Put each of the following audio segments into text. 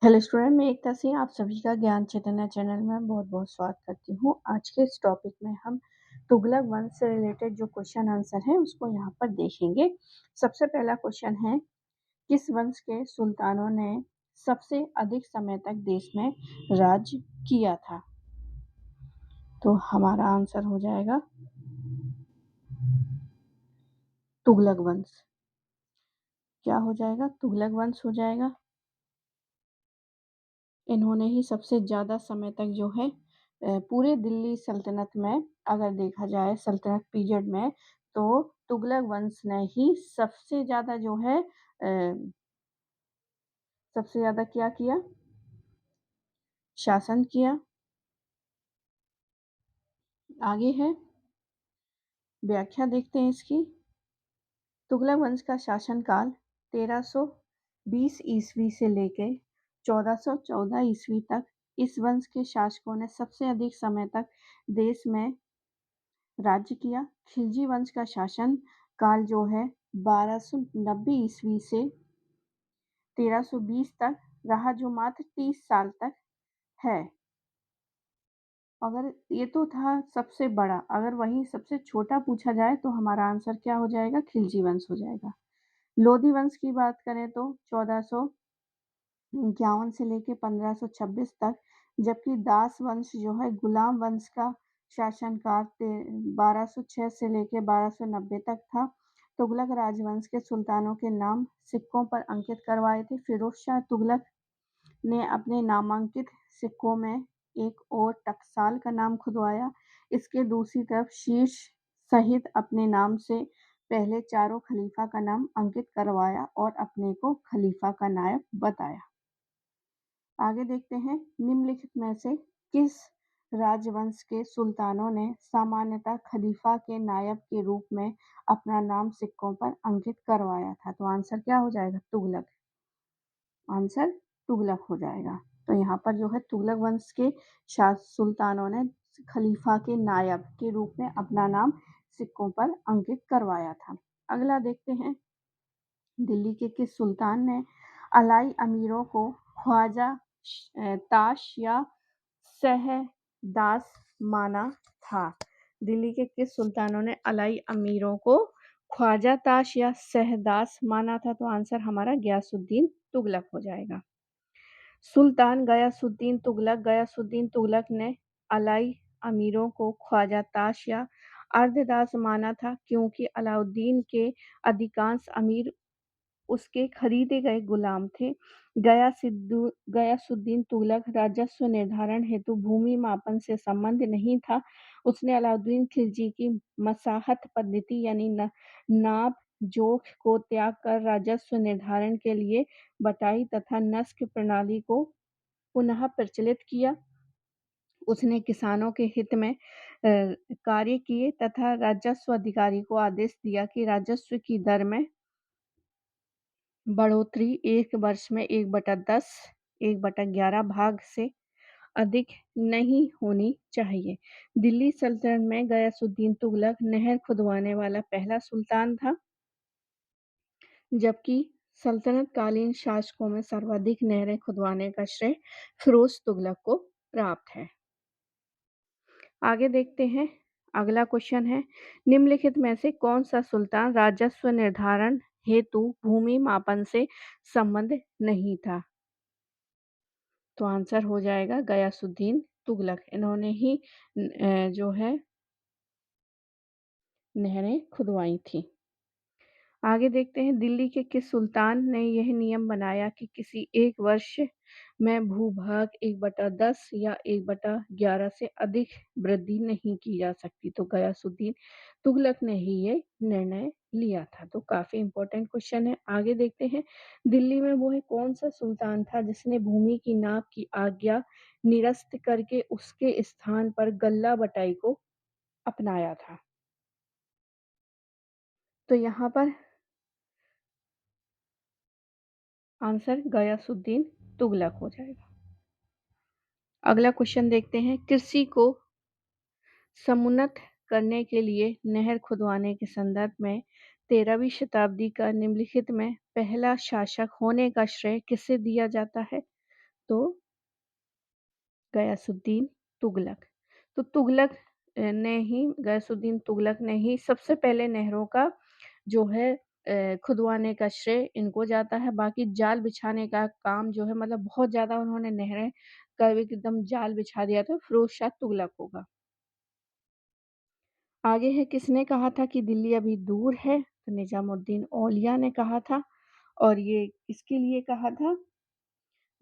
Hello student, मैं एकता सिंह आप सभी का ज्ञान चैतन्य चैनल में बहुत बहुत स्वागत करती हूँ। आज के इस टॉपिक में हम तुगलक वंश से रिलेटेड जो क्वेश्चन आंसर है उसको यहाँ पर देखेंगे। सबसे पहला क्वेश्चन है, किस वंश के सुल्तानों ने सबसे अधिक समय तक देश में राज किया था? तो हमारा आंसर हो जाएगा तुगलक वंश। क्या हो जाएगा? तुगलक वंश हो जाएगा। इन्होंने ही सबसे ज़्यादा समय तक जो है पूरे दिल्ली सल्तनत में, अगर देखा जाए सल्तनत पीरियड में, तो तुगलक वंश ने ही सबसे ज़्यादा जो है सबसे ज़्यादा क्या किया? शासन किया। आगे है व्याख्या, देखते हैं इसकी। तुगलक वंश का शासनकाल 1320 ईस्वी से लेकर 1414 ईस्वी तक। इस वंश के शासकों ने सबसे अधिक समय तक देश में राज्य किया। खिलजी वंश का शासन काल जो है 1290 ईस्वी से 1320 तक रहा, जो मात्र 30 साल तक है। अगर ये तो था सबसे बड़ा, अगर वही सबसे छोटा पूछा जाए तो हमारा आंसर क्या हो जाएगा? खिलजी वंश हो जाएगा। लोधी वंश की बात करें तो 1451 से लेकर 1526 तक, जबकि दास वंश जो है गुलाम वंश का शासनकाल 1206 से लेकर 1290 तक था। तुगलक राजवंश के सुल्तानों के नाम सिक्कों पर अंकित करवाए थे। फिरोज शाह तुगलक ने अपने नामांकित सिक्कों में एक और टकसाल का नाम खुदवाया। इसके दूसरी तरफ शीर्ष सहित अपने नाम से पहले चारों खलीफा का नाम अंकित करवाया और अपने को खलीफा का नायब बताया। आगे देखते हैं, निम्नलिखित में से किस राजवंश के सुल्तानों ने सामान्यतः खलीफा के नायब के रूप में अपना नाम सिक्कों पर अंकित करवाया था? तो आंसर क्या हो जाएगा? तुगलक। आंसर तुगलक हो जाएगा। तो यहाँ पर जो है तुगलक वंश के सुल्तानों ने खलीफा के नायब के रूप में अपना नाम सिक्कों पर अंकित करवाया था। अगला देखते हैं, दिल्ली के किस सुल्तान ने अलाई अमीरों को ख्वाजा ताश या सहदास माना था? दिल्ली के किस सुल्तानों ने अलाई अमीरों को ख्वाजा ताश या सहदास माना था? तो आंसर हमारा गयासुद्दीन तुगलक हो जाएगा। सुल्तान गयासुद्दीन तुगलक ने अलाई अमीरों को ख्वाजा ताश या अर्धदास माना था, क्योंकि अलाउद्दीन के अधिकांश अमीर उसके खरीदे गए गुलाम थे। गयासुद्दीन तुगलक राजस्व निर्धारण हेतु भूमि मापन से संबंध नहीं था। उसने अलाउद्दीन खिलजी की मसाहत पद्धति यानी नाप जोख को त्याग कर राजस्व निर्धारण के लिए बटाई तथा नस्क प्रणाली को पुनः प्रचलित किया। उसने किसानों के हित में कार्य किए तथा राजस्व अधिकारी को आदेश दिया कि राजस्व की दर में बढ़ोतरी एक वर्ष में 1/10, 1/11 भाग से अधिक नहीं होनी चाहिए। दिल्ली सल्तनत में गयासुद्दीन तुगलक नहर खुदवाने वाला पहला सुल्तान था, जबकि सल्तनत-कालीन शासकों में सर्वाधिक नहरें खुदवाने का श्रेय फिरोज तुगलक को प्राप्त है। आगे देखते हैं, अगला क्वेश्चन है, निम्नलिखित में से कौन सा सुल्तान राजस्व निर्धारण हेतु भूमि मापन से संबंध नहीं था? तो आंसर हो जाएगा गयासुद्दीन तुगलक। इन्होंने ही जो है नहरें खुदवाई थी। आगे देखते हैं, दिल्ली के किस सुल्तान ने यह नियम बनाया कि किसी एक वर्ष में भूभाग 1/10 या 1/11 से अधिक वृद्धि नहीं की जा सकती? तो गयासुद्दीन तुगलक ने ही ये निर्णय लिया था। तो काफी इंपॉर्टेंट क्वेश्चन है। आगे देखते हैं, दिल्ली में वो है कौन सा सुल्तान था जिसने भूमि की नाप की आज्ञा निरस्त करके उसके स्थान पर गल्ला बटाई को अपनाया था? तो यहाँ पर आंसर गयासुद्दीन तुगलक हो जाएगा। अगला क्वेश्चन देखते हैं, कृषि को समुन्नत करने के लिए नहर खुदवाने के संदर्भ में 13वीं शताब्दी का निम्नलिखित में पहला शासक होने का श्रेय किसे दिया जाता है? तो गयासुद्दीन तुगलक। तो तुगलक ने ही गयासुद्दीन तुगलक ने ही सबसे पहले नहरों का जो है खुदवाने का श्रेय इनको जाता है। बाकी जाल बिछाने का काम जो है मतलब बहुत ज़्यादा उन्होंने नहरें का एकदम जाल बिछा दिया था, फ़िरोज़ शाह तुगलक होगा। आगे है किसने कहा था कि दिल्ली अभी दूर है? तो निज़ामुद्दीन औलिया ने कहा था और ये किसके लिए कहा था?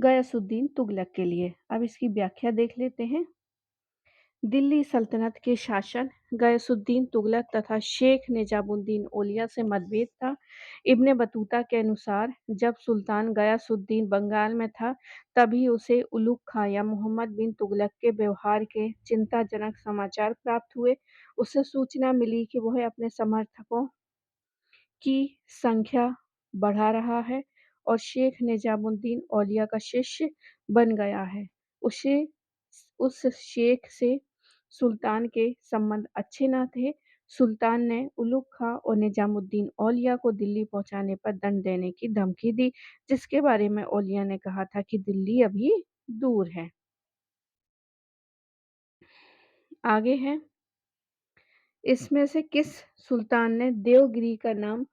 गयासुद्दीन तुगलक के लिए। अब इसकी व्याख्या देख लेते हैं। दिल्ली सल्तनत के शासक गयासुद्दीन तुगलक तथा शेख निजामुद्दीन औलिया से मतभेद था। इब्न बतूता के अनुसार जब सुल्तान गयासुद्दीन बंगाल में था, तभी उसे उलुग खां या मोहम्मद बिन तुगलक के व्यवहार के चिंताजनक समाचार प्राप्त हुए। उसे सूचना मिली कि वह अपने समर्थकों की संख्या बढ़ा रहा है और शेख निजामुद्दीन औलिया का शिष्य बन गया है। उसे उस शेख से सुल्तान के संबंध अच्छे न थे। सुल्तान ने उलुग खां और निजामुद्दीन औलिया को दिल्ली पहुंचाने पर दंड देने की धमकी दी, जिसके बारे में औलिया ने कहा था कि दिल्ली अभी दूर है। आगे है इसमें से किस सुल्तान ने देवगिरी का नाम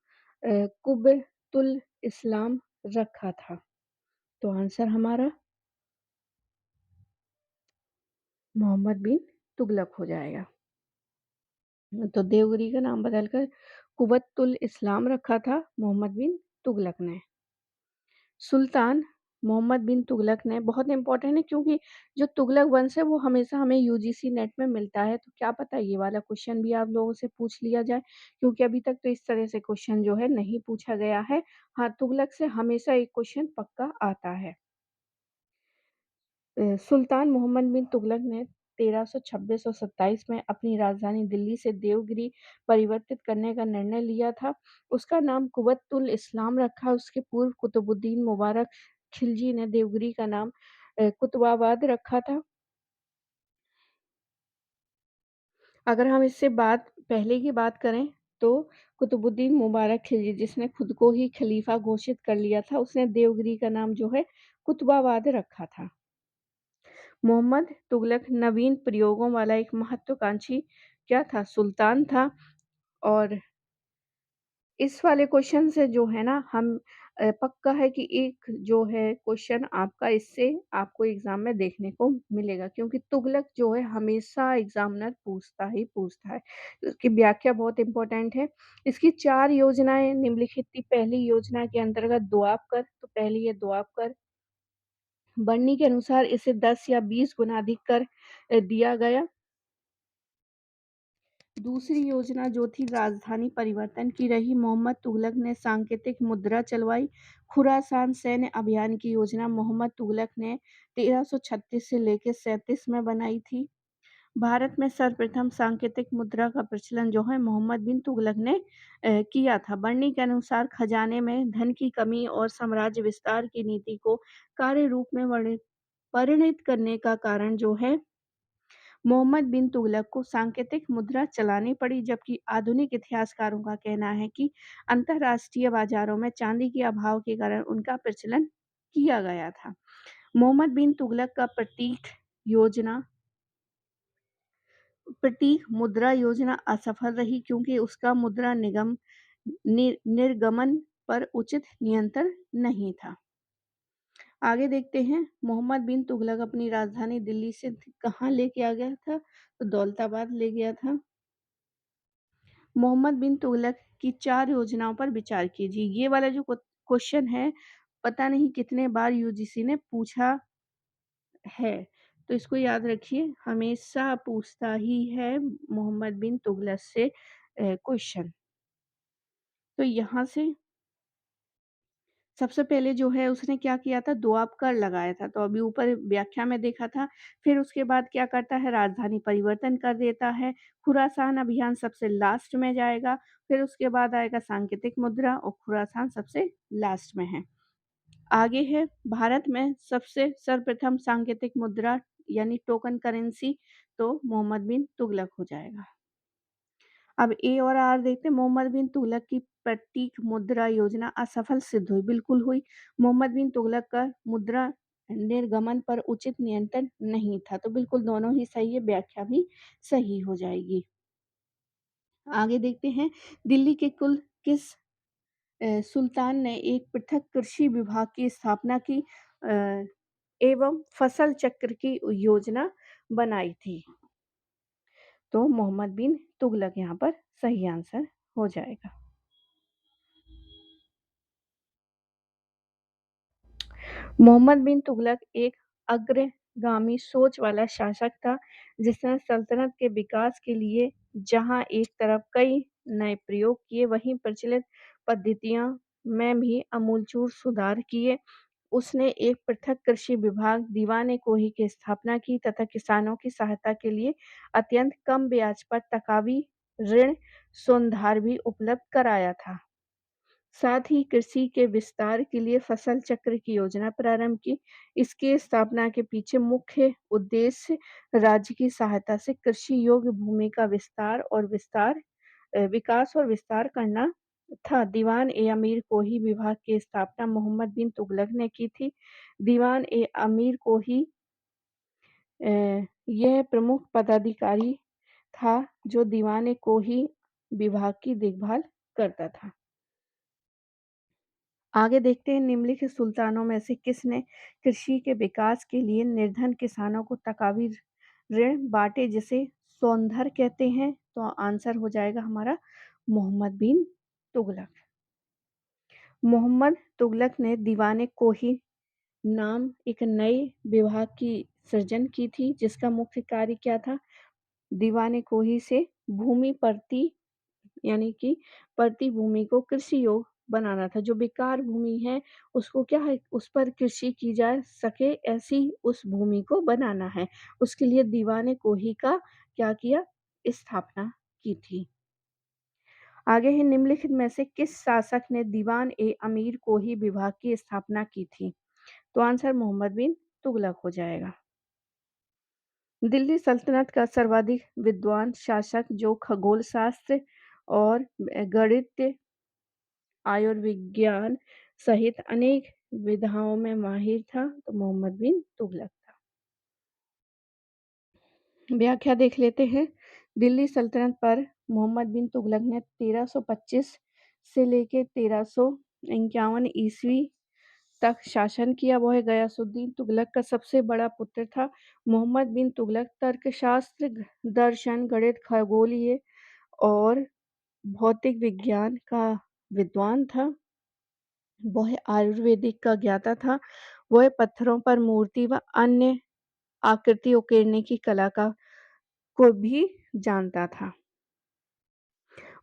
कुबतुल इस्लाम रखा था? तो आंसर हमारा मोहम्मद बिन तुगलक हो जाएगा। तो देवगिरी का नाम बदलकर कुबतुल इस्लाम रखा था मोहम्मद बिन तुगलक ने। सुल्तान मोहम्मद बिन तुगलक ने बहुत इम्पोर्टेंट है क्योंकि जो तुगलक वंश है वो हमेशा हमें यूजीसी नेट में मिलता है, तो क्या पता ये वाला क्वेश्चन भी आप लोगों से पूछ लिया जाए, क्योंकि अभी तक तो इस तरह से क्वेश्चन जो है नहीं पूछा गया है। हाँ, तुगलक से हमेशा एक क्वेश्चन पक्का आता है। सुल्तान मोहम्मद बिन तुगलक ने 1326 और 27 में अपनी राजधानी दिल्ली से देवगिरी परिवर्तित करने का निर्णय लिया था। उसका नाम कुवतुल इस्लाम रखा। उसके पूर्व कुतुबुद्दीन मुबारक खिलजी ने देवगिरी का नाम कुतुबाबाद रखा था। अगर हम इससे बात पहले की बात करें तो कुतुबुद्दीन मुबारक खिलजी जिसने खुद को ही खलीफा घोषित कर लिया था, उसने देवगिरी का नाम जो है कुतुबाबाद रखा था। मोहम्मद तुगलक नवीन प्रयोगों वाला एक महत्वाकांक्षी क्या था? सुल्तान था। और इस वाले क्वेश्चन से जो है ना हम पक्का है कि एक जो है क्वेश्चन आपका इससे आपको एग्ज़ाम में देखने को मिलेगा, क्योंकि तुगलक जो है हमेशा एग्ज़ामिनर पूछता ही पूछता है। इसकी व्याख्या बहुत इम्पोर्टेंट है। इसकी 4 योजनाएँ निम्नलिखित थी। पहली योजना के अंतर्गत दोआब कर, तो पहली है दोआब कर। बर्नी के अनुसार इसे 10 या 20 गुना अधिक कर दिया गया। दूसरी योजना जो थी राजधानी परिवर्तन की रही। मोहम्मद तुगलक ने सांकेतिक मुद्रा चलवाई। खुरासान सैन्य अभियान की योजना मोहम्मद तुगलक ने 1336 से लेकर 37 में बनाई थी। भारत में सर्वप्रथम सांकेतिक मुद्रा का प्रचलन जो है मोहम्मद बिन तुगलक ने किया था। बर्नी के अनुसार खजाने में धन की कमी और साम्राज्य विस्तार की नीति को कार्य रूप में परिणित करने का कारण जो है मोहम्मद बिन तुगलक को सांकेतिक मुद्रा चलानी पड़ी, जबकि आधुनिक इतिहासकारों का कहना है कि अंतर्राष्ट्रीय बाजारों में चांदी के अभाव के कारण उनका प्रचलन किया गया था। मोहम्मद बिन तुगलक का योजना प्रतीक मुद्रा योजना असफल रही क्योंकि उसका मुद्रा निर्गमन पर उचित नियंत्रण नहीं था। आगे देखते हैं मोहम्मद बिन तुगलक अपनी राजधानी दिल्ली से कहाँ लेके आ गया था? तो दौलताबाद ले गया था। मोहम्मद बिन तुगलक की 4 योजनाओं पर विचार कीजिए। ये वाला जो क्वेश्चन है, पता नहीं कितने बार यूजीसी ने पूछा है, तो इसको याद रखिए, हमेशा पूछता ही है मोहम्मद बिन तुगलक से क्वेश्चन। तो यहाँ से सबसे पहले जो है उसने क्या किया था, दोआब कर लगाया था, तो अभी ऊपर व्याख्या में देखा था। फिर उसके बाद क्या करता है, राजधानी परिवर्तन कर देता है। खुरासान अभियान सबसे लास्ट में जाएगा। फिर उसके बाद आएगा सांकेतिक मुद्रा और खुरासान सबसे लास्ट में है। आगे है भारत में सबसे सर्वप्रथम सांकेतिक मुद्रा यानी टोकन करेंसी, तो मोहम्मद बिन तुगलक हो जाएगा। अब ए और आर देखते हैं। मोहम्मद बिन तुगलक की प्रतीक मुद्रा योजना असफल सिद्ध हुई, बिल्कुल हुई। मोहम्मद बिन तुगलक का मुद्रा निर्गमन पर उचित नियंत्रण नहीं था। तो बिल्कुल दोनों ही सही है, व्याख्या भी सही हो जाएगी। आगे देखते हैं, दिल्ली के कुल किस सुल्तान ने एक पृथक कृषि विभाग की स्थापना की एवं फसल चक्र की योजना बनाई थी? तो मोहम्मद बिन तुगलक यहाँ पर सही आंसर हो जाएगा। मोहम्मद बिन तुगलक एक अग्रगामी सोच वाला शासक था, जिसने सल्तनत के विकास के लिए जहां एक तरफ कई नए प्रयोग किए, वहीं प्रचलित पद्धतियों में भी आमूलचूल सुधार किए। उसने एक पृथक कृषि विभाग दीवान-ए-कोही की स्थापना की तथा किसानों की सहायता के लिए अत्यंत कम ब्याज पर तकावी ऋण सुधार भी उपलब्ध कराया था। साथ ही कृषि के विस्तार के लिए फसल चक्र की योजना प्रारंभ की। इसकी स्थापना के पीछे मुख्य उद्देश्य राज्य की सहायता से कृषि योग्य भूमि का विकास और विस्तार करना था। दीवान-ए-अमीर कोही विभाग की स्थापना मोहम्मद बिन तुगलक ने की थी। दीवान-ए-अमीर कोही यह प्रमुख पदाधिकारी था जो दीवान-ए-कोही विभाग की देखभाल करता था। आगे देखते हैं, निम्नलिखित सुल्तानों में से किसने कृषि के विकास के लिए निर्धन किसानों को तकावी ऋण बांटे, जिसे सौंधर कहते हैं? तो आंसर हो जाएगा हमारा मोहम्मद बिन तुगलक। मोहम्मद तुगलक ने दीवाने कोही नाम एक नए विभाग की सृजन की थी, जिसका मुख्य कार्य क्या था? दीवाने कोही से भूमि परती यानी कि परती भूमि को कृषि योग्य बनाना था। जो बेकार भूमि है उसको क्या है, उस पर कृषि की जा सके, ऐसी उस भूमि को बनाना है। उसके लिए दीवाने कोही का क्या किया, स्थापना की थी। आगे है, निम्नलिखित में से किस शासक ने दीवान-ए-अमीर कोही विभाग की स्थापना की थी? तो आंसर मोहम्मद बिन तुगलक हो जाएगा। दिल्ली सल्तनत का सर्वाधिक विद्वान शासक जो खगोल शास्त्र और गणित, आयुर्विज्ञान सहित अनेक विधाओं में माहिर था, तो मोहम्मद बिन तुगलक था। व्याख्या देख लेते हैं। दिल्ली सल्तनत पर मोहम्मद बिन तुगलक ने 1325 से लेके 1351 ईस्वी तक शासन किया। वह गयासुद्दीन तुगलक का सबसे बड़ा पुत्र था। मोहम्मद बिन तुगलक तर्कशास्त्र, दर्शन, गणित, खगोलीय और भौतिक विज्ञान का विद्वान था। वह आयुर्वेदिक का ज्ञाता था। वह पत्थरों पर मूर्ति व अन्य आकृति उकेरने की कला को भी जानता था।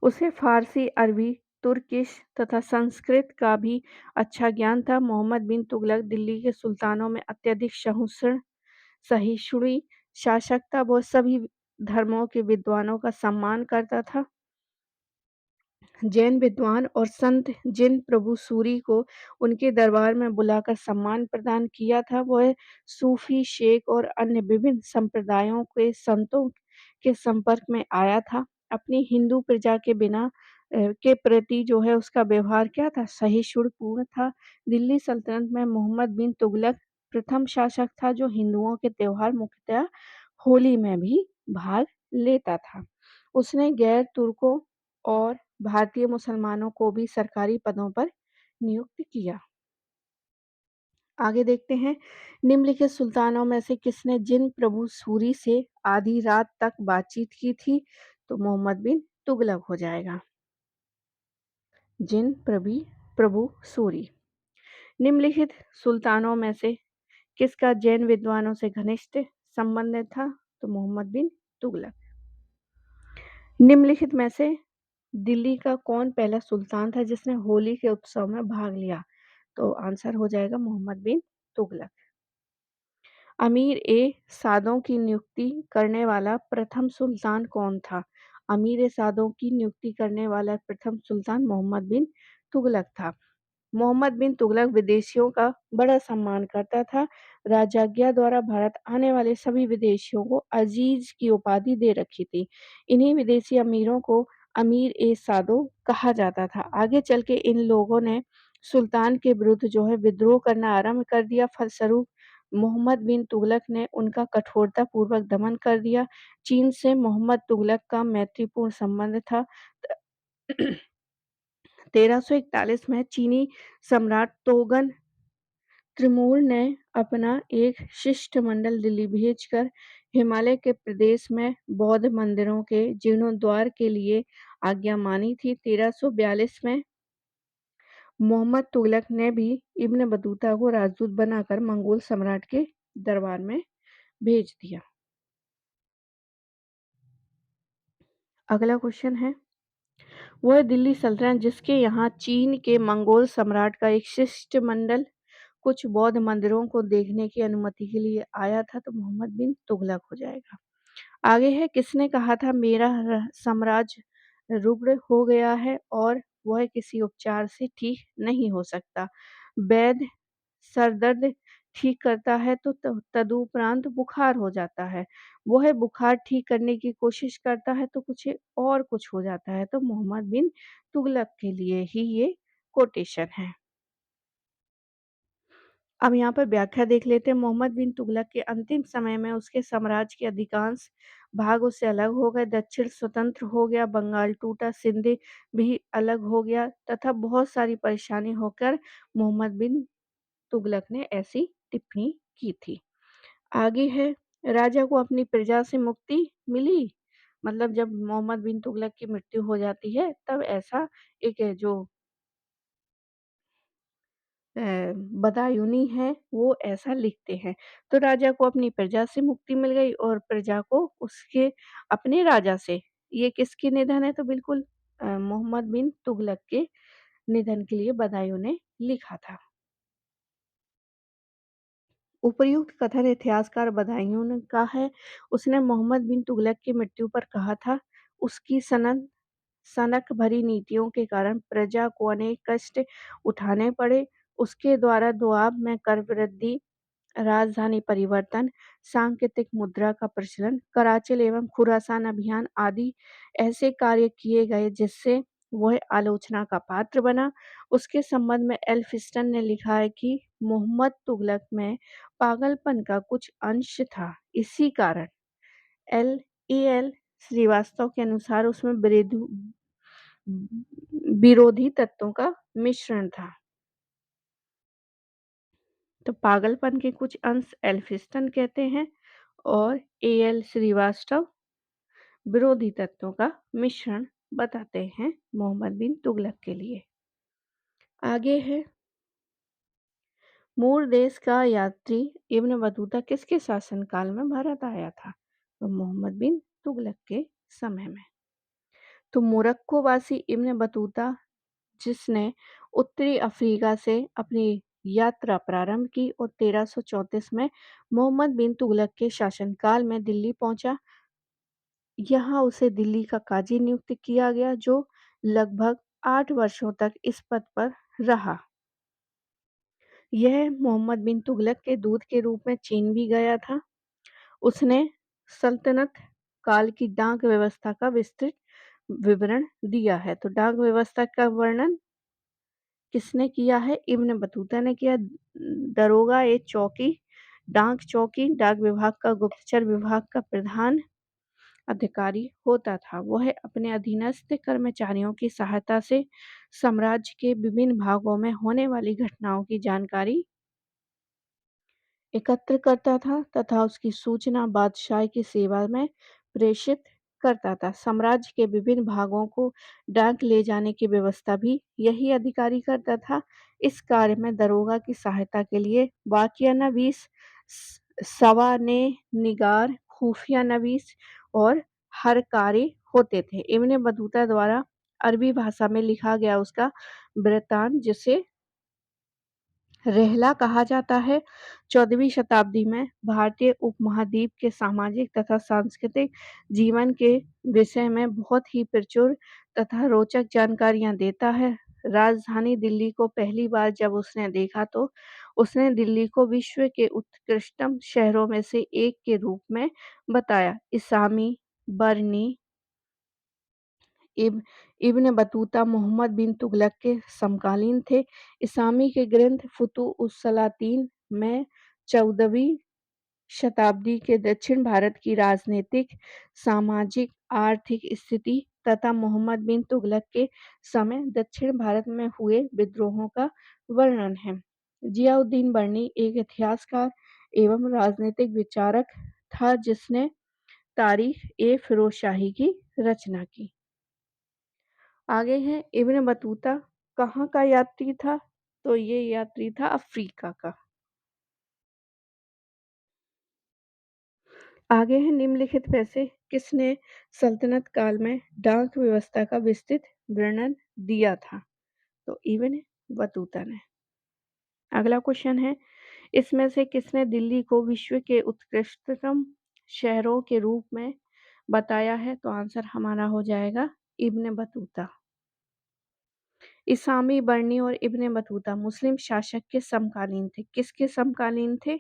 उसे फ़ारसी, अरबी, तुर्किश तथा संस्कृत का भी अच्छा ज्ञान था। मोहम्मद बिन तुगलक दिल्ली के सुल्तानों में अत्यधिक सहिष्णु शासक था। वह सभी धर्मों के विद्वानों का सम्मान करता था। जैन विद्वान और संत जिन प्रभु सूरी को उनके दरबार में बुलाकर सम्मान प्रदान किया था, वह सूफी, शेख और अन्य विभिन्न संप्रदायों के संतों के संपर्क में आया था। अपनी हिंदू प्रजा के प्रति जो है उसका व्यवहार क्या था, सहिष्णुपूर्ण था। दिल्ली सल्तनत में मोहम्मद बिन तुगलक प्रथम शासक था जो हिंदुओं के त्योहार मुख्यतः होली में भी भाग लेता था। उसने गैर तुर्कों और भारतीय मुसलमानों को भी सरकारी पदों पर नियुक्त किया। आगे देखते हैं, निम्नलिखित सुल्तानों में से किसने जिन प्रभु सूरी से आधी रात तक बातचीत की थी? तो मोहम्मद बिन तुगलक हो जाएगा। जिन प्रभु सूरी। निम्नलिखित सुल्तानों में से किसका जैन विद्वानों से घनिष्ठ संबंध था? तो मोहम्मद बिन तुगलक। निम्नलिखित में से दिल्ली का कौन पहला सुल्तान था जिसने होली के उत्सव में भाग लिया? तो आंसर हो जाएगा मोहम्मद बिन तुगलक। अमीर ए सादों की नियुक्ति करने वाला प्रथम सुल्तान कौन था? अमीर ए सादों की नियुक्ति करने वाला प्रथम सुल्तान मोहम्मद बिन तुगलक था। मोहम्मद बिन तुगलक विदेशियों का बड़ा सम्मान करता था। राजाज्ञा द्वारा भारत आने वाले सभी विदेशियों को अजीज की उपाधि दे रखी थी। इन्हीं विदेशी अमीरों को अमीर ए सादो कहा जाता था। आगे चल के इन लोगों ने सुल्तान के विरुद्ध जो है विद्रोह करना आरंभ कर दिया। फलस्वरूप मोहम्मद बिन तुगलक ने उनका कठोरतापूर्वक दमन कर दिया। चीन से मोहम्मद तुगलक का मैत्रीपूर्ण संबंध था। 1341 में चीनी सम्राट तोगन तैमूर ने अपना एक शिष्टमंडल दिल्ली भेजकर हिमालय के प्रदेश में बौद्ध मंदिरों के जीर्णोद्धार के लिए आज्ञा मांगी थी। 1342 में मोहम्मद तुगलक ने भी इब्न बतूता को राजदूत बनाकर मंगोल सम्राट के दरबार में भेज दिया। अगला क्वेश्चन है, वह दिल्ली सल्तनत जिसके यहाँ चीन के मंगोल सम्राट का एक शिष्टमंडल कुछ बौद्ध मंदिरों को देखने की अनुमति के लिए आया था, तो मोहम्मद बिन तुगलक हो जाएगा। आगे है, किसने कहा था मेरा साम्राज्य रुग्ण हो गया है और वह किसी उपचार से ठीक नहीं हो सकता। वैद्य सरदर्द ठीक करता है तो तदुपरांत बुखार हो जाता है। वह बुखार ठीक करने की कोशिश करता है तो कुछ हो जाता है। तो मोहम्मद बिन तुगलक के लिए ही ये कोटेशन है। अब यहाँ पर व्याख्या देख लेते हैं। मोहम्मद बिन तुगलक के अंतिम समय में उसके साम्राज्य के अधिकांश भाग उससे अलग हो गए। दक्षिण स्वतंत्र हो गया, बंगाल टूटा, सिंध भी अलग हो गया तथा बहुत सारी परेशानी होकर मोहम्मद बिन तुगलक ने ऐसी टिप्पणी की थी। आगे है, राजा को अपनी प्रजा से मुक्ति मिली। मतलब जब मोहम्मद बिन तुगलक की मृत्यु हो जाती है तब ऐसा एक जो अ, बदायूनी है वो ऐसा लिखते हैं। तो राजा को अपनी प्रजा से मुक्ति मिल गई और प्रजा को उसके अपने राजा से। ये किसके निधन है? तो बिल्कुल मोहम्मद बिन तुगलक के निधन के लिए बदायूं ने लिखा था। उपर्युक्त कथन इतिहासकार बदायूं ने का है। उसने मोहम्मद बिन तुगलक की मृत्यु पर कहा था, उसकी सनक भरी नीतियों के कारण प्रजा को अनेक कष्ट उठाने पड़े। उसके द्वारा दोआब में कर वृद्धि, राजधानी परिवर्तन, सांकेतिक मुद्रा का प्रचलन, कराचल एवं खुरासान अभियान आदि ऐसे कार्य किए गए जिससे वह आलोचना का पात्र बना। उसके संबंध में एल्फिंस्टन ने लिखा है कि मोहम्मद तुगलक में पागलपन का कुछ अंश था। इसी कारण एल एल श्रीवास्तव के अनुसार उसमें विरोधी तत्वों का मिश्रण था। तो पागलपन के कुछ अंश एल्फिंस्टन कहते हैं और एल श्रीवास्तव विरोधी तत्वों का मिश्रण बताते हैं मोहम्मद बिन तुगलक के लिए। आगे है, मूर देश का यात्री इब्न बतूता किसके शासनकाल में भारत आया था? तो मोहम्मद बिन तुगलक के समय में। तो मोरक्को वासी इब्न बतूता जिसने उत्तरी अफ्रीका से अपनी यात्रा प्रारंभ की और 1334 में मोहम्मद बिन तुगलक के शासनकाल में दिल्ली पहुंचा। यहाँ उसे दिल्ली का काजी नियुक्त किया गया जो लगभग 8 वर्षों तक इस पद पर रहा। यह मोहम्मद बिन तुगलक के दूत के रूप में चीन भी गया था। उसने सल्तनत काल की डाक व्यवस्था का विस्तृत विवरण दिया है। तो डाक व्यवस्था का वर्णन किसने किया है? इब्न बतूता ने किया। दरोगा ए चौकी, डाक चौकी, डाक विभाग का गुप्तचर विभाग का प्रधान अधिकारी होता था। वह अपने अधीनस्थ कर्मचारियों की सहायता से साम्राज्य के विभिन्न भागों में होने वाली घटनाओं की जानकारी एकत्र करता था तथा उसकी सूचना बादशाह की सेवा में प्रेषित करता था। साम्राज्य के विभिन्न भागों को डाक ले जाने की व्यवस्था भी यही अधिकारी करता था। इस कार्य में दरोगा की सहायता के लिए वाकिया नवीस, सवाने निगार, खुफिया नवीस और हरकारी होते थे। इब्न बतूता द्वारा अरबी भाषा में लिखा गया उसका वृत्तांत जिसे रेहला कहा जाता है, 14वीं शताब्दी में भारतीय उपमहाद्वीप के सामाजिक तथा सांस्कृतिक जीवन के विषय में बहुत ही प्रचुर तथा रोचक जानकारियाँ देता है। राजधानी दिल्ली को पहली बार जब उसने देखा तो उसने दिल्ली को विश्व के उत्कृष्टतम शहरों में से एक के रूप में बताया। इसामी, बरनी, इब इब्न बतूता मोहम्मद बिन तुगलक के समकालीन थे। इसामी के ग्रंथ फुतुह-उस-सलातीन में 14वीं शताब्दी के दक्षिण भारत की राजनीतिक, सामाजिक, आर्थिक स्थिति तथा मोहम्मद बिन तुगलक के समय दक्षिण भारत में हुए विद्रोहों का वर्णन है। जियाउद्दीन बर्नी एक इतिहासकार एवं राजनीतिक विचारक था जिसने तारीख-ए-फिरोजशाही की रचना की। आगे है इब्न बतूता कहाँ का यात्री था? तो ये यात्री था अफ्रीका का। आगे है निम्नलिखित में से किसने सल्तनत काल में डाक व्यवस्था का विस्तृत वर्णन दिया था? तो इब्न बतूता ने। अगला क्वेश्चन है इसमें से किसने दिल्ली को विश्व के उत्कृष्टतम शहरों के रूप में बताया है? तो आंसर हमारा हो जाएगा इब्न बतूता। इसामी बर्नी और इब्न बतूता मुस्लिम शासक के समकालीन थे। किसके समकालीन थे?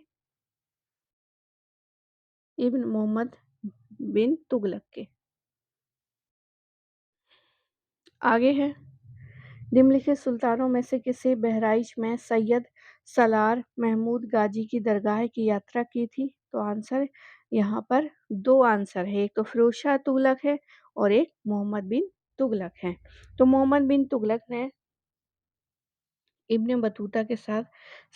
इब्न मोहम्मद बिन तुगलक के। आगे है निम्नलिखित सुल्तानों में से किसे बहराइच में सैयद सलार महमूद गाजी की दरगाह की यात्रा की थी? तो आंसर यहाँ पर दो आंसर है, एक तो फिरोज शाह तुगलक है और एक मोहम्मद बिन तुगलक है। तो मोहम्मद बिन तुगलक ने इब्न बतूता के साथ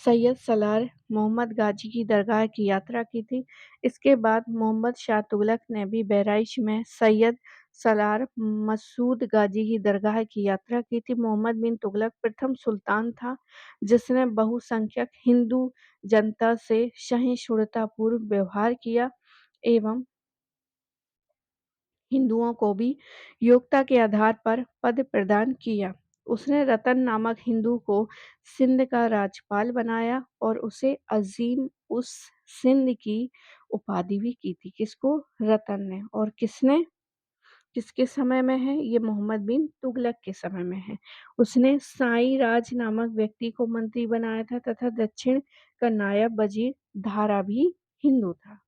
सैयद सलार मोहम्मद गाजी की दरगाह की यात्रा की थी। इसके बाद मोहम्मद शाह तुगलक ने भी बहराइच में सैयद सलार मसूद गाजी की दरगाह की यात्रा की थी। मोहम्मद बिन तुगलक प्रथम सुल्तान था जिसने बहुसंख्यक हिंदू जनता से सहिष्णुतापूर्व व्यवहार किया एवं हिंदुओं को भी योग्यता के आधार पर पद प्रदान किया। उसने रतन नामक हिंदू को सिंध का राज्यपाल बनाया और उसे अजीम उस सिंध की उपाधि भी की थी। किसको? रतन ने। और किसने? किसके समय में है? ये मोहम्मद बिन तुगलक के समय में है। उसने साई राज नामक व्यक्ति को मंत्री बनाया था तथा दक्षिण का नायब वजीर धारा भी हिंदू था।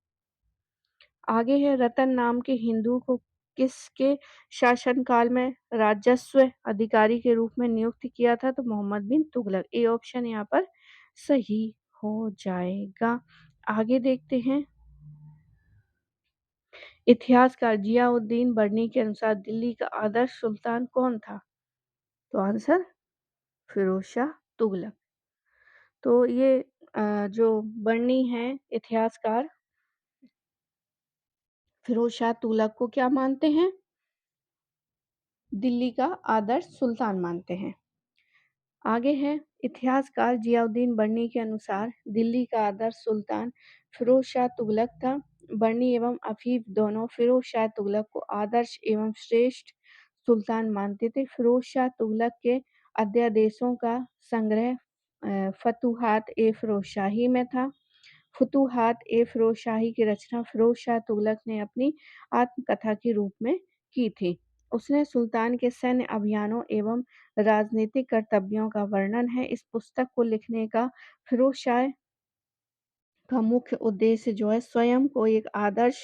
आगे है रतन नाम के हिंदू को किसके शासनकाल में राजस्व अधिकारी के रूप में नियुक्त किया था? तो मोहम्मद बिन तुगलक। ए ऑप्शन यहाँ पर सही हो जाएगा। आगे देखते हैं इतिहासकार जियाउद्दीन बर्नी के अनुसार दिल्ली का आदर्श सुल्तान कौन था? तो आंसर फिरोज शाह तुगलक। तो ये जो बर्नी है इतिहासकार फिरोज शाह तुगलक को क्या मानते हैं? दिल्ली का आदर्श सुल्तान मानते हैं। आगे है इतिहासकार जियाउद्दीन बर्नी के अनुसार दिल्ली का आदर्श सुल्तान फिरोज शाह तुगलक था। बर्नी एवं अफीफ दोनों फिरोज शाह तुगलक को आदर्श एवं श्रेष्ठ सुल्तान मानते थे। फिरोज शाह तुगलक के अध्यादेशों का संग्रह फतूहात ए फिरोजशाही में था। फतूहात ए फिरोजशाही की रचना फिरोज शाह तुगलक ने अपनी आत्मकथा के रूप में की थी। उसने सुल्तान के सैन्य अभियानों एवं राजनीतिक कर्तव्यों का वर्णन है। इस पुस्तक को लिखने का फिरोज शाह का मुख्य उद्देश्य जो है स्वयं को एक आदर्श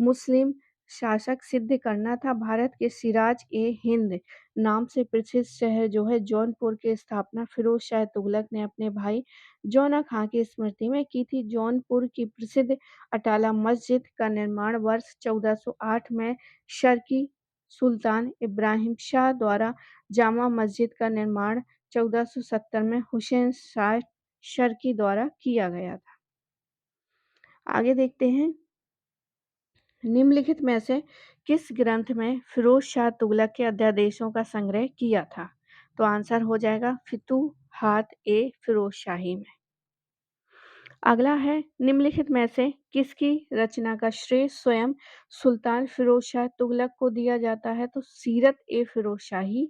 मुस्लिम शासक सिद्ध करना था। भारत के सिराज-ए-हिंद नाम से प्रसिद्ध शहर जो है जौनपुर की स्थापना फिरोज शाह तुगलक ने अपने भाई जौना खां की स्मृति में की थी। जौनपुर की प्रसिद्ध अटाला मस्जिद का निर्माण वर्ष 1408 में शर्की सुल्तान इब्राहिम शाह द्वारा जामा मस्जिद का निर्माण 1470 में हुसैन शाह शर्की द्वारा किया गया था। आगे देखते हैं निम्नलिखित में से किस ग्रंथ में फिरोज शाह तुगलक के अध्यादेशों का संग्रह किया था? तो आंसर हो जाएगा फितूहात ए फिरोजशाही में। अगला है निम्नलिखित में से किसकी रचना का श्रेय स्वयं सुल्तान फिरोज शाह तुगलक को दिया जाता है? तो सीरत ए फिरोजशाही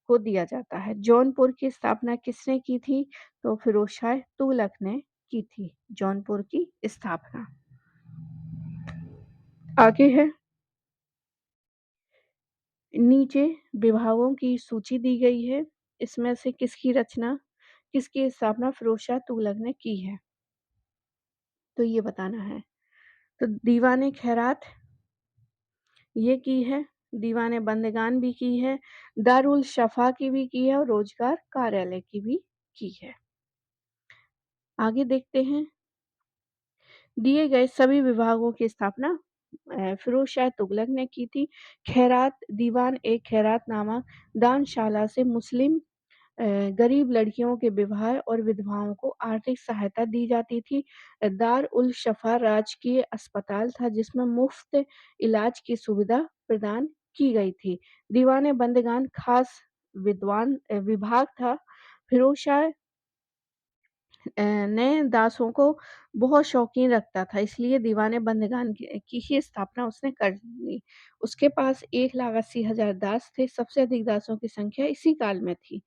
को दिया जाता है। जौनपुर की स्थापना किसने की थी? तो फिरोज शाह तुगलक ने की थी जौनपुर की स्थापना। आगे है नीचे विभागों की सूची दी गई है। इसमें से किसकी रचना, किसकी स्थापना फिरोज शाह तुगलक ने की है? तो ये बताना है। तो दीवाने खैरात ये की है, दीवाने बंदगान भी की है, दारुल शफ़ा की भी की है और रोजगार कार्यालय की भी की है। आगे देखते हैं दिए गए सभी विभागों की स्थापना फिरोज शाह तुगलक ने की थी। खैरात दीवान एक खैरातनामा दानशाला से मुस्लिम गरीब लड़कियों के विवाह और विधवाओं को आर्थिक सहायता दी जाती थी। दार उल शफ़ा राजकीय अस्पताल था जिसमें मुफ्त इलाज की सुविधा प्रदान की गई थी। दीवान बंदगान खास विभाग था। फिरोज शाह ने दासों को बहुत शौकीन रखता था, इसलिए दीवाने बंदगान की ही स्थापना उसने कर दी। उसके पास 1,80,000 दास थे, सबसे अधिक दासों की संख्या इसी काल में थी।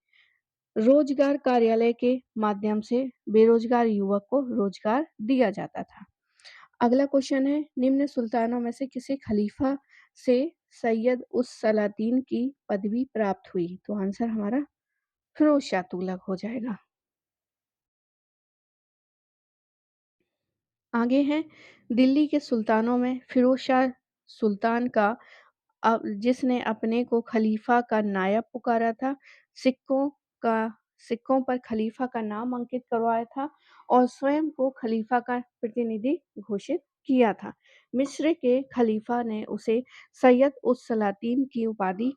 रोजगार कार्यालय के माध्यम से बेरोजगार युवक को रोजगार दिया जाता था। अगला क्वेश्चन है, निम्न सुल्तानों में से किसे खलीफा से सैयद उस सलातीन की पदवी प्राप्त हुई? तो आंसर हमारा फिरोज शाह तुगलक हो जाएगा। आगे हैं, दिल्ली के सुल्तानों में फिरोज शाह सुल्तान का जिसने अपने को खलीफा का नायब पुकारा था, सिक्कों का सिक्कों पर खलीफा का नाम अंकित करवाया था और स्वयं को खलीफा का प्रतिनिधि घोषित किया था। मिस्र के खलीफा ने उसे सैयद उस सलातीन की उपाधि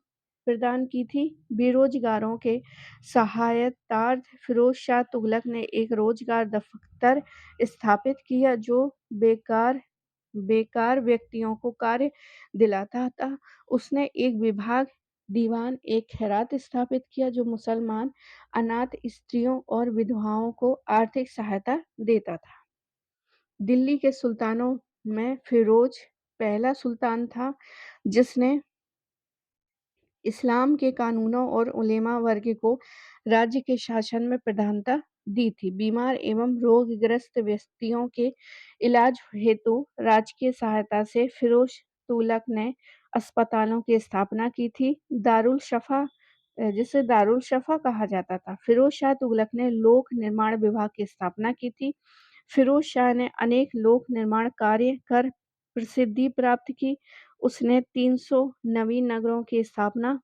प्रदान की थी। बेरोजगारों के सहायतार्थ फिरोज शाह तुगलक ने एक रोजगार दफ्तर स्थापित किया जो बेकार बेकार व्यक्तियों को कार्य दिलाता था। उसने एक विभाग दीवान एक खैरात स्थापित किया जो मुसलमान अनाथ स्त्रियों और विधवाओं को आर्थिक सहायता देता था। दिल्ली के सुल्तानों में फिरोज पहला सुल्तान था जिसने इस्लाम के कानूनों और उलेमा वर्ग को राज्य के शासन में प्रधानता दी थी। बीमार एवं रोगग्रस्त व्यक्तियों के इलाज हेतु राजकीय सहायता से फिरोज तुगलक ने अस्पतालों की स्थापना की थी। दारुल शफा जिसे दारुल शफा कहा जाता था। फिरोज शाह तुगलक ने लोक निर्माण विभाग की स्थापना की थी। फिरोज शाह ने अनेक लोक निर्माण कार्य कर प्रसिद्धि प्राप्त की। उसने 300 नवीन नगरों की स्थापना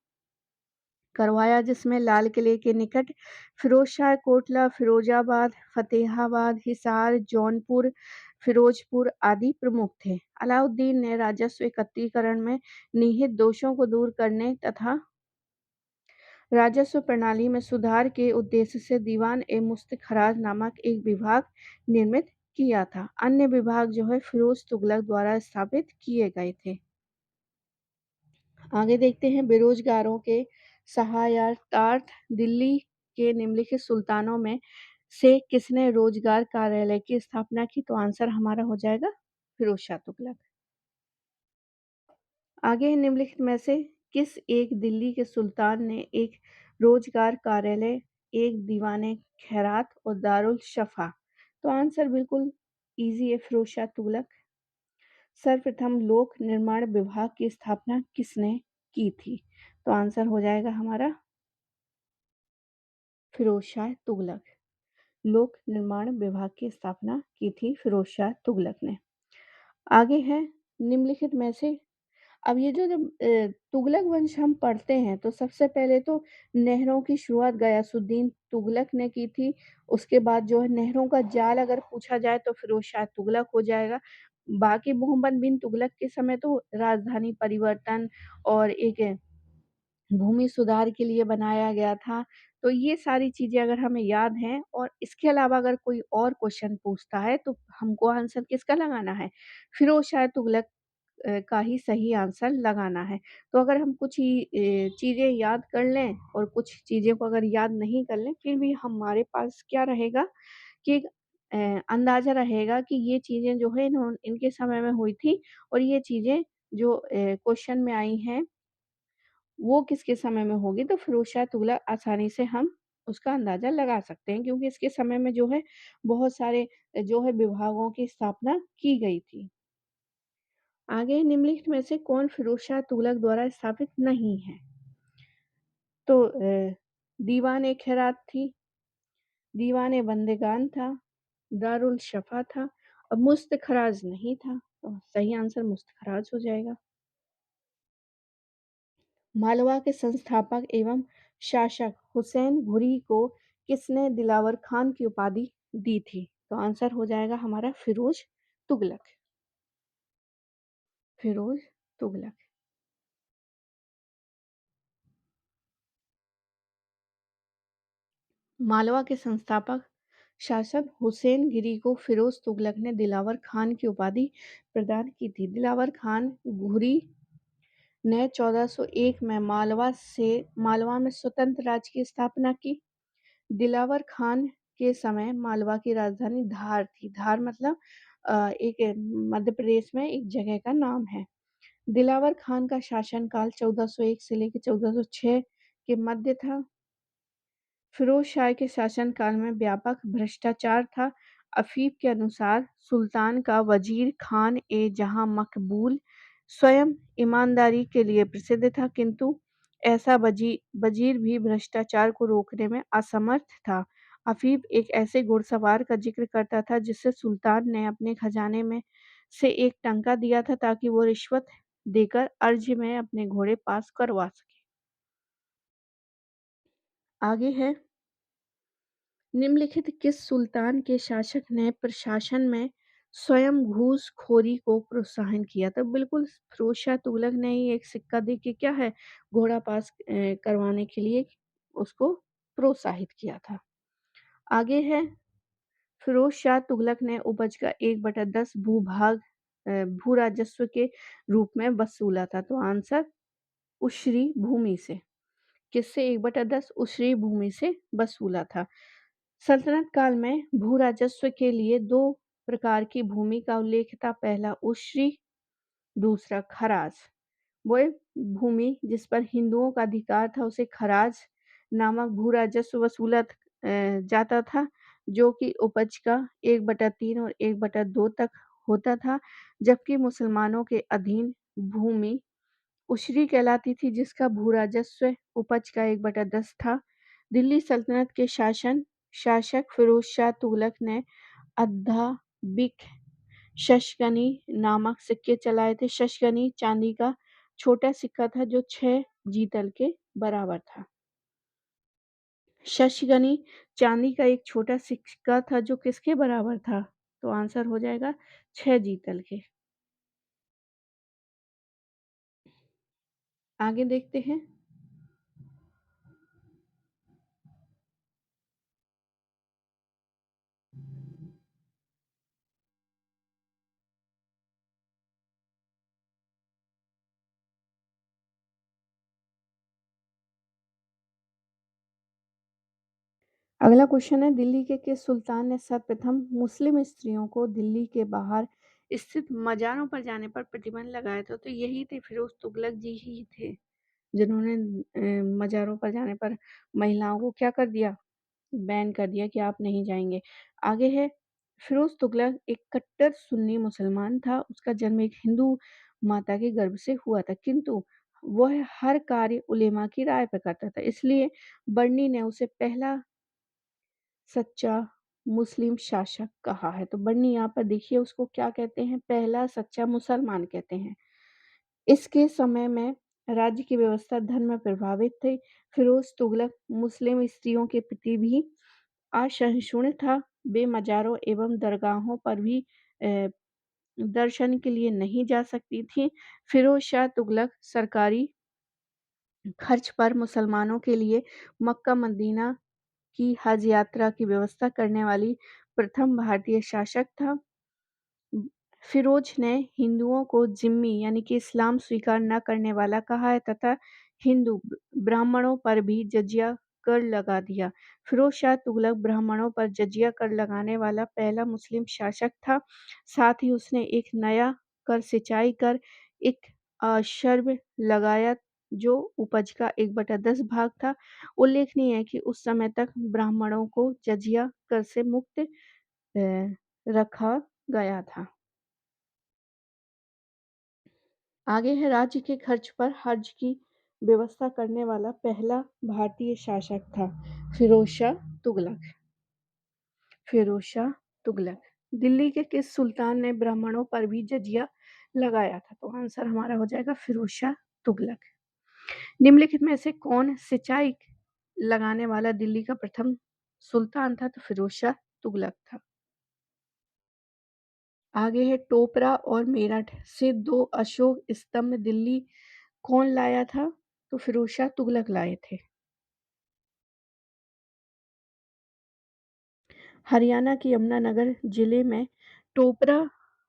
करवाया जिसमें लाल किले के निकट फिरोजशाह कोटला, फिरोजाबाद, फतेहाबाद, हिसार, जौनपुर, फिरोजपुर आदि प्रमुख थे। अलाउद्दीन ने राजस्व एकत्रीकरण में निहित दोषों को दूर करने तथा राजस्व प्रणाली में सुधार के उद्देश्य से दीवान-ए-मुफ्त-खराज नामक एक विभाग निर्मित किया था। अन्य विभाग जो है फिरोज तुगलक द्वारा स्थापित किए गए थे। आगे देखते हैं, बेरोजगारों के सहायतार्थ दिल्ली के निम्नलिखित सुल्तानों में से किसने रोजगार कार्यालय की स्थापना की? तो आंसर हमारा हो जाएगा फिरोज शाह तुगलक। आगे है, निम्नलिखित में से किस एक दिल्ली के सुल्तान ने एक रोजगार कार्यालय, एक दीवाने खैरात और दारुल शफा? तो आंसर बिल्कुल इजी है, फिरोज शाह तुगलक। सर्वप्रथम लोक निर्माण विभाग की स्थापना किसने की थी? तो आंसर हो जाएगा हमारा फिरोज शाह तुगलक। लोक निर्माण विभाग की स्थापना की थी फिरोज शाह तुगलक ने। आगे है, निम्नलिखित में से अब ये जो जब तुगलक वंश हम पढ़ते हैं तो सबसे पहले तो नहरों की शुरुआत गयासुद्दीन तुगलक ने की थी। उसके बाद जो है नहरों का जाल अगर पूछा जाए तो फिरोज शाह तुगलक हो जाएगा। बाकी मोहम्मद बिन तुगलक के समय तो राजधानी परिवर्तन और एक भूमि सुधार के लिए बनाया गया था। तो ये सारी चीज़ें अगर हमें याद हैं और इसके अलावा अगर कोई और क्वेश्चन पूछता है तो हमको आंसर किसका लगाना है? फिरोज शाह तुगलक का ही सही आंसर लगाना है। तो अगर हम कुछ ही चीज़ें याद कर लें और कुछ चीज़ें को अगर याद नहीं कर लें, फिर भी हमारे पास क्या रहेगा कि अंदाज़ा रहेगा कि ये चीज़ें जो है इनके समय में हुई थी और ये चीज़ें जो क्वेश्चन में आई हैं वो किसके समय में होगी, तो फिरोज शाह तुगलक आसानी से हम उसका अंदाज़ा लगा सकते हैं क्योंकि इसके समय में जो है बहुत सारे जो है विभागों की स्थापना की गई थी। आगे निम्नलिखित में से कौन फिरोज शाह तुगलक द्वारा स्थापित नहीं है? तो दीवान-ए-खैरात थी, दीवान-ए-बंदगान था, दारुल शफ़ा था और मुस्त-खराज नहीं था। तो सही आंसर मुस्त-खराज हो जाएगा। मालवा के संस्थापक एवं शासक हुसैन घुरी को किसने दिलावर खान की उपाधि दी थी? तो आंसर हो जाएगा हमारा फिरोज तुगलक। फिरोज तुगलक। मालवा के संस्थापक शासक हुसैन गिरी को फिरोज तुगलक ने दिलावर खान की उपाधि प्रदान की थी। दिलावर खान घुरी ने 1401 में मालवा में स्वतंत्र राज्य की स्थापना की। दिलावर खान के समय मालवा की राजधानी धार थी। धार मतलब एक मध्य प्रदेश में एक जगह का नाम है। दिलावर खान का शासनकाल 1401 से लेकर 1406 के मध्य था। फिरोज शाह के शासनकाल में व्यापक भ्रष्टाचार था। अफीफ के अनुसार सुल्तान का वजीर खान ए जहां मकबूल स्वयं ईमानदारी के लिए प्रसिद्ध था, किंतु ऐसा वजीर भी भ्रष्टाचार को रोकने में असमर्थ था। अफीफ एक ऐसे घुड़सवार का जिक्र करता था जिसे सुल्तान ने अपने खजाने में से एक टंका दिया था ताकि वो रिश्वत देकर अर्ज में अपने घोड़े पास करवा सके। आगे है, निम्नलिखित किस सुल्तान के शासक ने प्रशासन में स्वयं घूसखोरी को प्रोत्साहन किया? तो बिल्कुल फिरोज शाह तुगलक ने ही एक सिक्का दे के क्या है, घोड़ा पास करवाने के लिए उसको प्रोत्साहित किया था। आगे है, फिरोज शाह तुगलक ने उपज का 1/10 भूभाग भू राजस्व के रूप में वसूला था। तो आंसर उशरी भूमि से। किससे 1/10? उशरी भूमि से वसूला था। सल्तनत काल में भू राजस्व के लिए दो प्रकार की भूमि का उल्लेख था। पहला उशरी, दूसरा खराज। वह भूमि जिस पर हिंदुओं का अधिकार था उसे खराज नामक भू राजस्व वसूला जाता था, जो कि उपज का 1/3 और 1/2 तक होता था, जबकि मुसलमानों के अधीन भूमि उशरी कहलाती थी, जिसका भू राजस्व उपज का 1/10 था। दिल्ली सल्तनत के शासक फिरोज शाह तुगलक ने अद्धाबिक शशगनी नामक सिक्के चलाए थे। शशगनी चांदी का छोटा सिक्का था जो 6 जीतल के बराबर था। शशगनी चांदी का एक छोटा सिक्का था जो किसके बराबर था? तो आंसर हो जाएगा 6 जीतल के। आगे देखते हैं। अगला क्वेश्चन है, दिल्ली के किस सुल्तान ने सर्वप्रथम मुस्लिम स्त्रियों को दिल्ली के बाहर स्थित मजारों पर जाने पर प्रतिबंध लगाया था? तो यही थे, फिरोज तुगलक जी ही थे जिन्होंने मजारों पर जाने पर महिलाओं को क्या कर दिया, बैन कर दिया कि आप नहीं जाएंगे। आगे है, फिरोज तुगलक एक कट्टर सुन्नी मुसलमान था। उसका जन्म एक हिंदू माता के गर्भ से हुआ था, किंतु वह हर कार्य उलेमा की राय पर करता था। इसलिए बर्नी ने उसे पहला सच्चा मुस्लिम शासक कहा है। तो बर्नी यहाँ पर देखिए उसको क्या कहते हैं, पहला सच्चा मुसलमान कहते हैं। इसके समय में राज्य की व्यवस्था धर्म में प्रभावित थी। फिरोज तुगलक मुस्लिम स्त्रियों के प्रति भी असहिष्णु था। वे मजारों एवं दरगाहों पर भी अ, दर्शन के लिए नहीं जा सकती थी। फिरोज शाह तुगलक सरकारी खर्च पर मुसलमानों के लिए मक्का मदीना की हज यात्रा की व्यवस्था करने वाली प्रथम भारतीय शासक था। फिरोज ने हिंदुओं को जिम्मी यानी कि इस्लाम स्वीकार न करने वाला कहा है तथा हिंदू ब्राह्मणों पर भी जजिया कर लगा दिया। फिरोज शाह तुगलक ब्राह्मणों पर जजिया कर लगाने वाला पहला मुस्लिम शासक था। साथ ही उसने एक नया कर सिंचाई कर एक अशर्ब लगाया जो उपज का 1/10 भाग था। उल्लेखनीय है कि उस समय तक ब्राह्मणों को जजिया कर से मुक्त रखा गया था। आगे है, राज्य के खर्च पर हज की व्यवस्था करने वाला पहला भारतीय शासक था फिरोज शाह तुगलक। फिरोज शाह तुगलक। दिल्ली के किस सुल्तान ने ब्राह्मणों पर भी जजिया लगाया था? तो आंसर हमारा हो जाएगा फिरोज शाह तुगलक। निम्नलिखित में से कौन सिंचाई लगाने वाला दिल्ली का प्रथम सुल्तान था? तो फिरोज शाह तुगलक था। आगे है टोपरा और मेरठ से 2 अशोक स्तंभ दिल्ली कौन लाया था? तो फिरोज शाह तुगलक लाए थे। हरियाणा के यमुनानगर जिले में टोपरा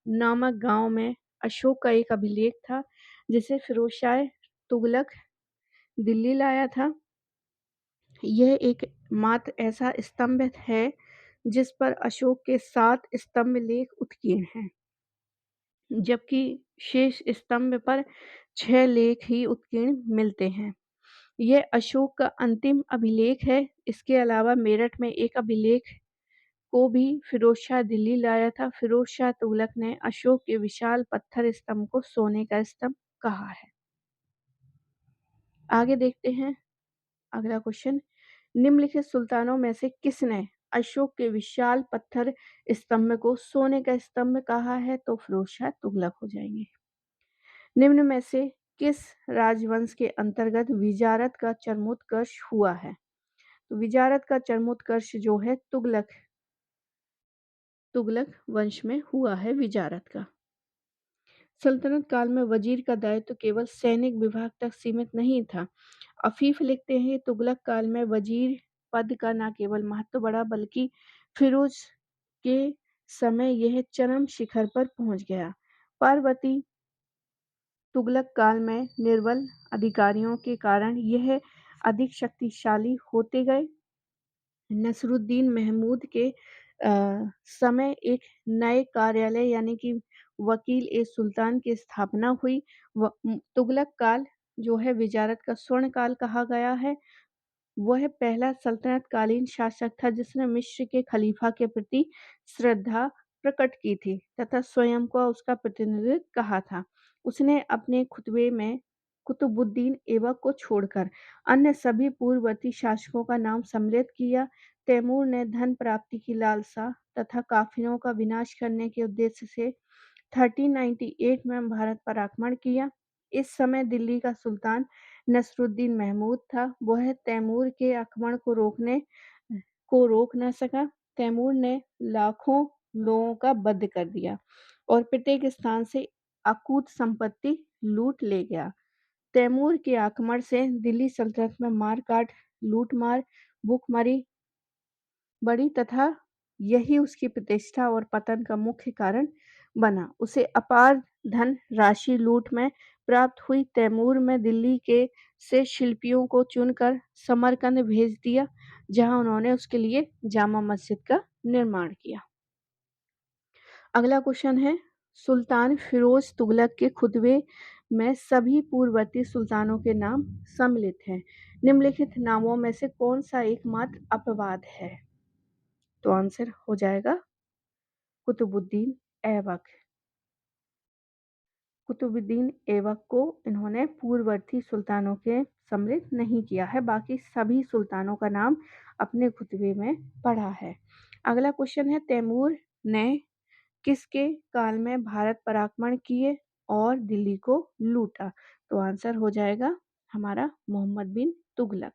नामक गांव में अशोक का एक अभिलेख था, जिसे फिरोज शाह तुगलक दिल्ली लाया था। यह एकमात्र ऐसा स्तंभ है जिस पर अशोक के 7 स्तंभ लेख उत्कीर्ण हैं, जबकि शेष स्तंभ पर 6 लेख ही उत्कीर्ण मिलते हैं। यह अशोक का अंतिम अभिलेख है। इसके अलावा मेरठ में एक अभिलेख को भी फिरोज शाह दिल्ली लाया था। फिरोज शाह तुगलक ने अशोक के विशाल पत्थर स्तंभ को सोने का स्तंभ कहा है। आगे देखते हैं अगला क्वेश्चन। निम्नलिखित सुल्तानों में से किसने अशोक के विशाल पत्थर स्तंभ को सोने का स्तंभ कहा है? तो फिरोज शाह तुगलक हो जाएंगे। निम्न में से किस राजवंश के अंतर्गत विजारत का चरमोत्कर्ष हुआ है? तो विजारत का चरमोत्कर्ष जो है तुगलक वंश में हुआ है विजारत का। सल्तनत काल में वजीर का दायित्व केवल सैनिक विभाग तक सीमित नहीं था। अफीफ लिखते हैं तुगलक काल में वजीर पद का न केवल महत्व बढ़ा बल्कि फिरोज के समय यह चरम शिखर पर पहुंच गया। पार्वती तुगलक काल में निर्बल अधिकारियों के कारण यह अधिक शक्तिशाली होते गए। नसरुद्दीन महमूद के समय एक नए कार्यालय यानी कि वकील ए सुल्तान की स्थापना हुई। तुगलक काल जो है विजारत का स्वर्ण काल कहा गया है। वह पहला सल्तनत-कालीन शासक था जिसने मिस्र के खलीफा के प्रति श्रद्धा प्रकट की थी तथा स्वयं को उसका प्रतिनिधि कहा था। उसने अपने खुतबे में कुतुबुद्दीन ऐबक को छोड़कर अन्य सभी पूर्ववर्ती शासकों का नाम सम्मिलित किया। तैमूर ने धन प्राप्ति की लालसा तथा काफिरों का विनाश करने के उद्देश्य से 1398 में भारत पर आक्रमण किया। इस समय दिल्ली का सुल्तान नसरुद्दीन महमूद था। वह तैमूर के आक्रमण को रोक न सका। तैमूर ने लाखों लोगों का वध कर दिया और प्रत्येक स्थान से अकूत संपत्ति लूट ले गया। तैमूर के आक्रमण से दिल्ली सल्तनत में मार-काट, लूट-मार, भूखमरी बढ़ी तथा यही उसकी प्रतिष्ठा और पतन का मुख्य कारण बना। उसे अपार धन राशि लूट में प्राप्त हुई। तैमूर में दिल्ली के से शिल्पियों को चुनकर समरकंद भेज दिया, जहां उन्होंने उसके लिए जामा मस्जिद का निर्माण किया। अगला क्वेश्चन है सुल्तान फिरोज तुगलक के खुतबे में सभी पूर्ववर्ती सुल्तानों के नाम सम्मिलित हैं। निम्नलिखित नामों में से कौन सा एकमात्र अपवाद है? तो आंसर हो जाएगा कुतुबुद्दीन ऐबक। कुतुबुद्दीन ऐबक को इन्होंने पूर्ववर्ती सुल्तानों के सम्मिलित नहीं किया है, बाकी सभी सुल्तानों का नाम अपने खुतबे में पढ़ा है। अगला क्वेश्चन है तैमूर ने किसके काल में भारत पर आक्रमण किए और दिल्ली को लूटा? तो आंसर हो जाएगा हमारा मोहम्मद बिन तुगलक।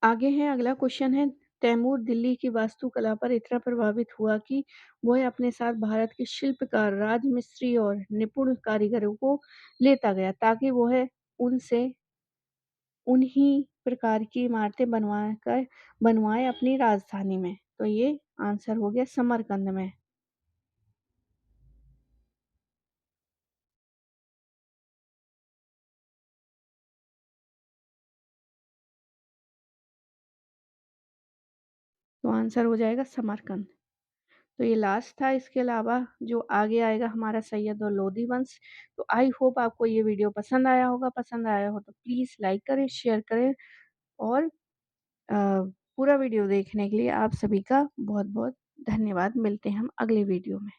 आगे है अगला क्वेश्चन है तैमूर दिल्ली की वास्तुकला पर इतना प्रभावित हुआ कि वह अपने साथ भारत के शिल्पकार, राजमिस्त्री और निपुण कारीगरों को लेता गया ताकि वह उनसे उन्हीं प्रकार की इमारतें बनवाए अपनी राजधानी में। तो ये आंसर हो गया समरकंद में। तो आंसर हो जाएगा समरकंद। तो ये लास्ट था। इसके अलावा जो आगे आएगा हमारा सैयद और लोदी वंश। तो आई होप आपको ये वीडियो पसंद आया होगा। पसंद आया हो तो प्लीज़ लाइक करें, शेयर करें और पूरा वीडियो देखने के लिए आप सभी का बहुत-बहुत धन्यवाद। मिलते हैं हम अगले वीडियो में।